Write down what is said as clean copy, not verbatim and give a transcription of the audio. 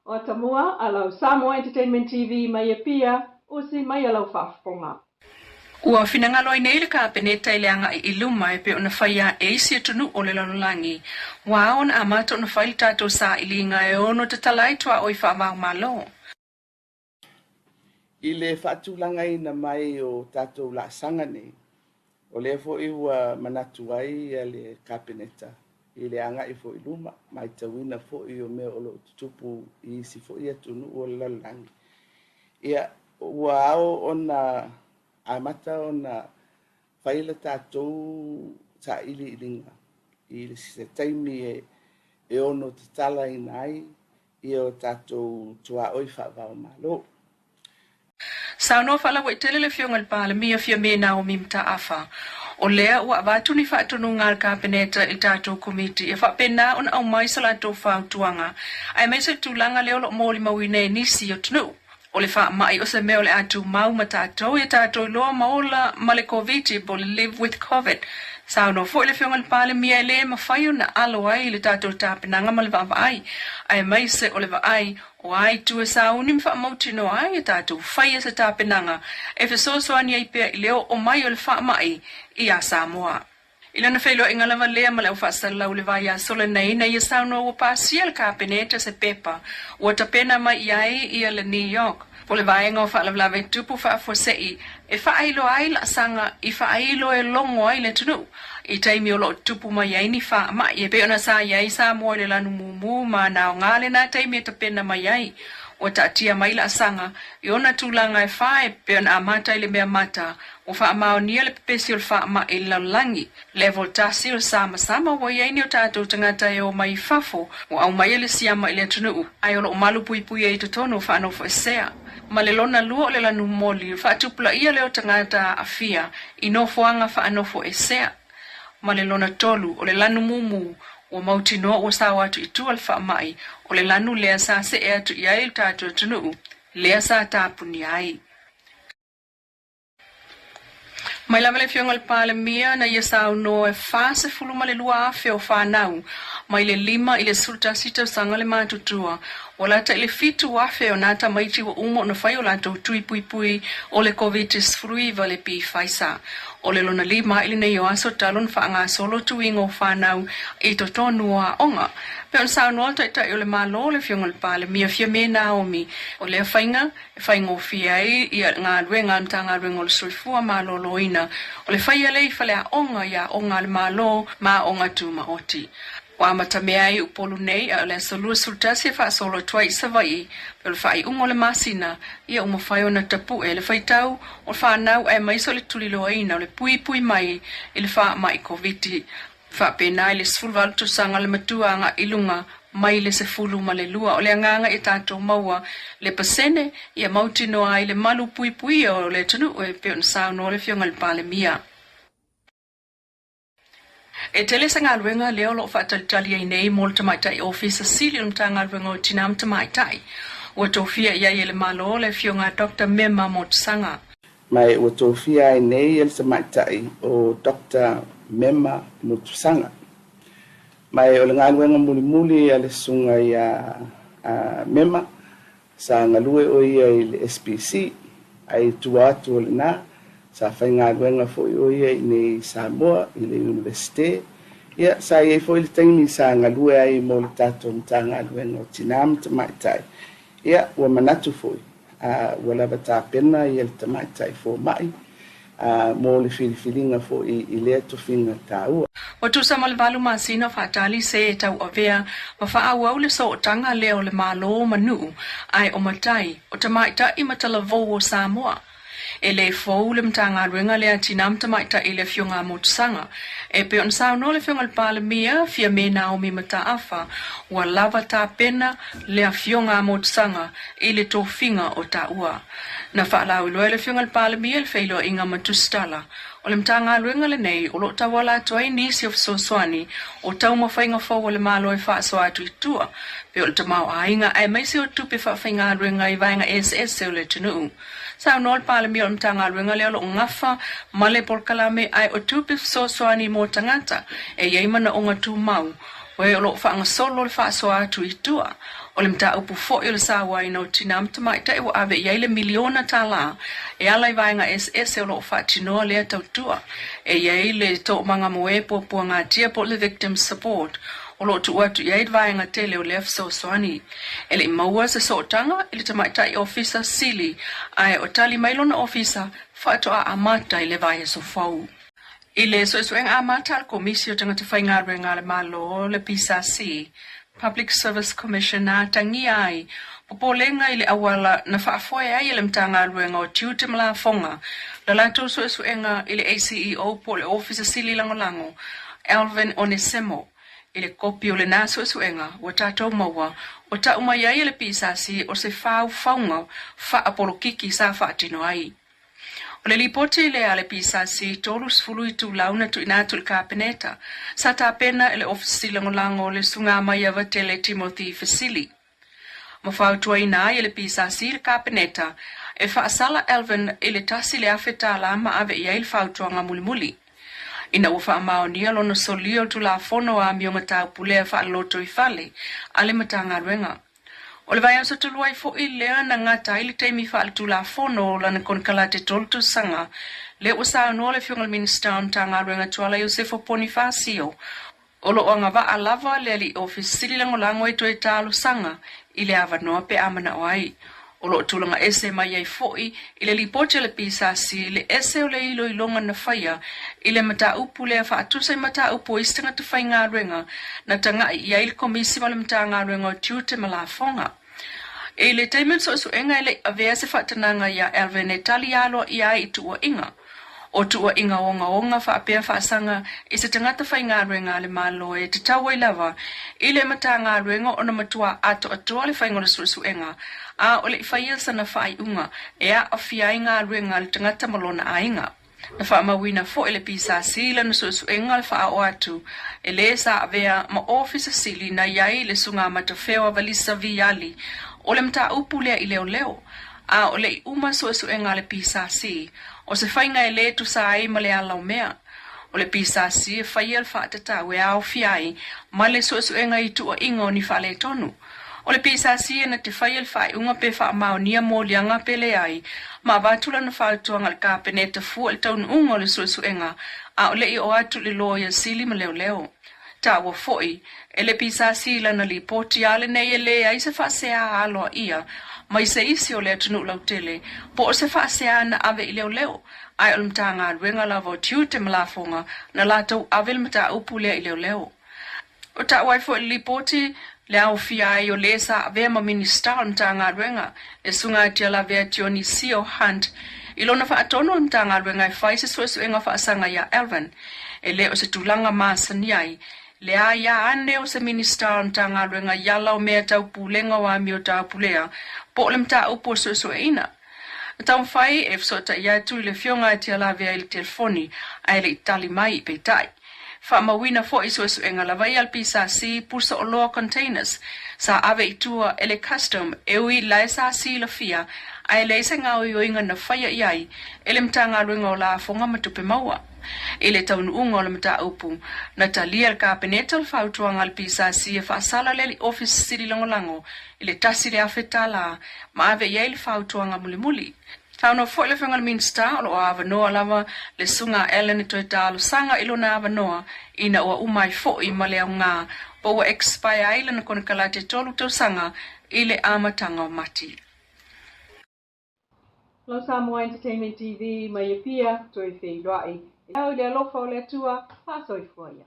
O Samoa, alau Samoa Entertainment TV mai pia, usi mai alau whaafonga. Ua finangalo ai nei le ka peneta i le anga i luma e pe ona whaia e isi atunu o le lalolangi. Wa ona amata ona whaili tātou sa i linga e ono te talai tua oi whaamau malo. I le whaatulanga i na mai o tātou la sanga nei. O le fo i ua manatu ai a le ka peneta. I le anga i fo i luma, mai tawina fo i o mea o lo tutupu i isi fo i atunu o le lalolangi. Ia ua ao ona amata ona whaila tātou ta ili ilinga. I se taimi e ono te tala i nai i o tātou tua oi whaavao malo. Sauno fala wa itele le fionga le pala mia fia me na o mimta afa. O lea ua watu ni whaatunu ngal ka peneta i tātou komiti. E whapena on au mai sa lato whaautuanga. Ai mai se tūlanga leo lo mōli mawine nisi o tunu. O le wha mai o se meo le atu mau ma tātou i tātou loa maola ma le COVID bo le live with COVID. Sauno fo le fionga le pale mia le ma whaio na alo ai le tātou tāpenanga ma le wa ai. Ai mai se o le wa ai o ai tu e sauni mwha mautino ai e tātou whaia se tāpenanga. E fesosoani ai pia i leo o mai o le wha mai i a Samoa. Ilana whailo inga lava lea ma leo whaasalau le vai a sole nei na ia sauno ua pāsia le kāpeneta se pepa. Ua tapena mai iai ia le New York. Po le vaenga o whaalawlawe tupu whaafosei. E whaailo ai la sanga i whaailo e longo ai le tunu. I taimi o lo tupu mai ai ni wha mai e pe ona sa iai sa moa le lanu mumu ma nao ngale na taimi e tapena mai ai. O tatia mai la sanga i ona tūlanga e whae pe ona amata i le mea mata. O wha amao nia le pepesi o le wha ama i laulangi. Level tasi o sama wa iai ni o tātou tangata e o mai fafo. O au mai le siama i le tunu. Ai o lo malu pui pui e i totono wha anofo e sea. Ma le lona lua o le lanu moli. Wha atupula ia leo tangata a fia. I no fuanga wha anofo e sea. Ma le lona tolu o le lanu mumu. O mautino o sa watu i tu alfa mai. O le lanu lea sa se e atu i ai tātou tunu. Lea sa tāpuni ai. Mai lava le fionga le pale mia na ia sau no e fase fulu ma le lua afe o whanau. Mai le lima i le sulta sita sanga le mātutua. O lata i le fitu afe o nata maiti wa umo na whai o lata o tui pui pui o le COVID-19 fruiva le pi whaisa. O le lona lima ili nei o aso talon whaanga solo tuingo o whanau i to tonua onga. Pe on sao noa taita i o le malo le fionga le pale mia fia me Naomi. O le whainga, e whainga o fia i ngā ruenga mta ngā ruenga o le soifua malo loina. O le whaia le i whale a onga ia onga le malo ma onga tu maoti. Wa mata mea i upolu nei a le solua sultasi e wha solo tua i savai. Pe le whai ungo le masina ia umo whai o na tapu e le whaitau o le whanau e maiso le tulilo aina o le pui pui mai i le wha mai COVID. Wha pena i le sfulvalu tu sanga le matuanga ilunga mai le se fulu ma le lua o le anganga e tātou maua le pasene ia mautino ai le malu pui pui o le tunu e pe on sao no le fionga le pale mia. E tele sa ngā ruenga leo lo whaatalitali ai nei mōl tamaitai ofisa silium ta ngā ruenga o tinam tamaitai. Ua tōwhia ia i le malo le fionga Dr. Mema Motsanga. Mai ua tōwhia ai nei le tamaitai o Dr. Mema Motsanga. Mai o le ngā ruenga muli muli a le sunga i a Mema sa ngalue o ia i le SPC ai tuatu o le nā. Sa whai ngā ruenga fo i oia i nei Samoa, i le universite. Ia, sa i e fo i le taimi sa ngā lue ai mo le tātou mta ngā ruenga o tinam tamaitai. Ia, ua manatu fo i. Ua lava tā pena i le tamaitai fo mai. Mo le whiliwhilinga fo i lea tofinga tā ua. O tu sa malvalu masina whaatali se e tau avea, ma wha au le so o tanga leo le malo manu, ai o matai, o tamaitai matala vou o Samoa. E le fou le mtanga ruenga le atinam tamaita i le fionga motsanga. E pe on sao no le fionga le pale mia, fia me Naomi mata afa, ua lava ta pena le a fionga motsanga i le tofinga o ta ua. Na whaalau loe le fionga le pale mia le feilo inga matustala. O le mtanga ruenga le nei, o lo tawala atuai nisi of soswani, o tau mawhainga fau o le malo e whaaso atu i tua. Pe o le tamau ainga, ai maisi o tupe whaafinga ruenga i vainga SS o le tunu. Sao nol pale mi o mtanga ruenga leo lo ngafa, male polkalame ai o tupe soswani mo tangata, e yeimana o ngatu mau. Oe o lo whaanga solo le whaasoa atu i tua. O le mta upu fo i le sawa ina o tina amtamai ta iwa ave i aile miliona ta la. E alai vaenga SS e o lo whaatinoa lea tautua. E iai le to manga moe po ngā tia po le victim support. O lo tu atu i aid vaenga tele o le afso soani. E le maua se sootanga i le tamai ta i ofisa sili. Ai o tali mailona ofisa whaatoa amata i le vae so fau. I le soesoenga amata al komisio tangata whaingarenga le malo le PSC, Public Service Commission a tangi ai, popolenga i le awala na whaafoe ai le mtanga ruenga o tiute mala fonga, la lato soesoenga i le ACEO po le ofisa sili langolango, Alvin Onesemo, i le kopi o le na soesoenga, wa tatou maua, o ta umai ai le PSC o se whau faunga, wha apolokiki sa whaatino ai. O le lipoti le ale PSC tolus fului tu launa tu inatu le kapeneta, sa ta pena ele ofisi langolango le sunga mai ava tele Timothy Fasili. Mawhautua ina ele PSC le kapeneta, e whaasala Alvin ele tasi le afeta lama ave i eil whautua ngā mulimuli. Ina ufa amaonia lono solio tu la fono a mionga tau pulea whaaloto i fale, ale matanga ruenga. O le vai asa tuluai fo i lea na ngata ili teimi whaal tu la fono lana kon kalate toltu sanga. Le usa anua le fiongal minister ta ngā ruenga tuala Iosefo Bonifacio. O lo anga va alava le li ofisili langolango i toe talo sanga i le avanoa pe amana oai. O lo tulanga ese mai ai foi i le lipote le pisasi le ese o le ilo ilonga na whaia i le mata upu le whaatusa i mata upu i stanga tu whai ngā ruenga na tanga i aile komisi ma le mata ngā ruenga o tiute ma la fonga. E le teimen so enga le avea se whaatananga ia Alvin e tali alo i ai i tua inga. O tua inga onga whaapea whaasanga i se tangata whai ngā ruenga le malo e te taua i lava i le mata ngā ruenga o na matua ato atua le whaingola enga. A o le whaia sana whai unga e a awhiai ngā ruenga le tangata malona a inga. Na whaamawina fo ele pisa sila na enga le wha o atu e le sa avea ma ofisa sili na iai le sunga matawhewa valisa viali o le mta upu lea i leo. A o le uma enga le pisa si o se whainga e le tu sa ai ma le alau mea. O le pisa si e whaia le whaatata we au fiai ma le enga i tua ingo ni whale tonu. O le PSC na te whai el whai unga pe wha maonia mō lianga pele ai, ma wātula na whautuanga le kāpeneta fua le taunu unga o le suenga, a o le i o atu le loia sili ma leo. Tā ua foi, e le PSC lana li poti ale nei e le ai se whaasea aloa ia, mai se isi o le atunu lautele, po o se whaasea na ave i leo, ai o le mta ngā ruenga lava o tiute malafonga, na lātou ave le mta upu lea i leo. O tā wai fo li poti, le au fiai o le sa avea ma minister mta ngā ruenga, e sunga tia la vea tioni Sio Hunt, i lona wha atono mta ngā ruenga e whai se suenga wha asanga ia Alvin, e le o se tulanga maasani ai, le a ia ane o se minister mta ngā ruenga iala o mea tau pulenga wa mi o tau pulea, po le mta upo suesueina. Tau whai e fsota ia tu le fionga tia la vea il telefoni, ai le itali mai i peitai. Whaamawina fo i suesuenga la vai al PSC pursa o loa containers, sa ave i tua ele custom e ui lae sa si la fia, ai le se ngau i oinga na whaia iai, ele mta ngā ruenga o la fonga matupe maua. Ele taunu unga o le mta upu, na talia el kāpeneta le whautuanga al PSC e whaasala le li office siri langolango, ele tasi le awheta la, ma ave iai le whautuanga muli. Tauno fo le whangal minsta o lo ava noa lava le sunga Ellen to talo sanga ilo na ava noa ina o umai fo i male au ngā po wa expire island kona kalate tolu tau sanga ile amatanga o mati. Lo Samoa Entertainment TV mai pia toi whi rai. Iau le alofa o le tua, pasoi fuaia.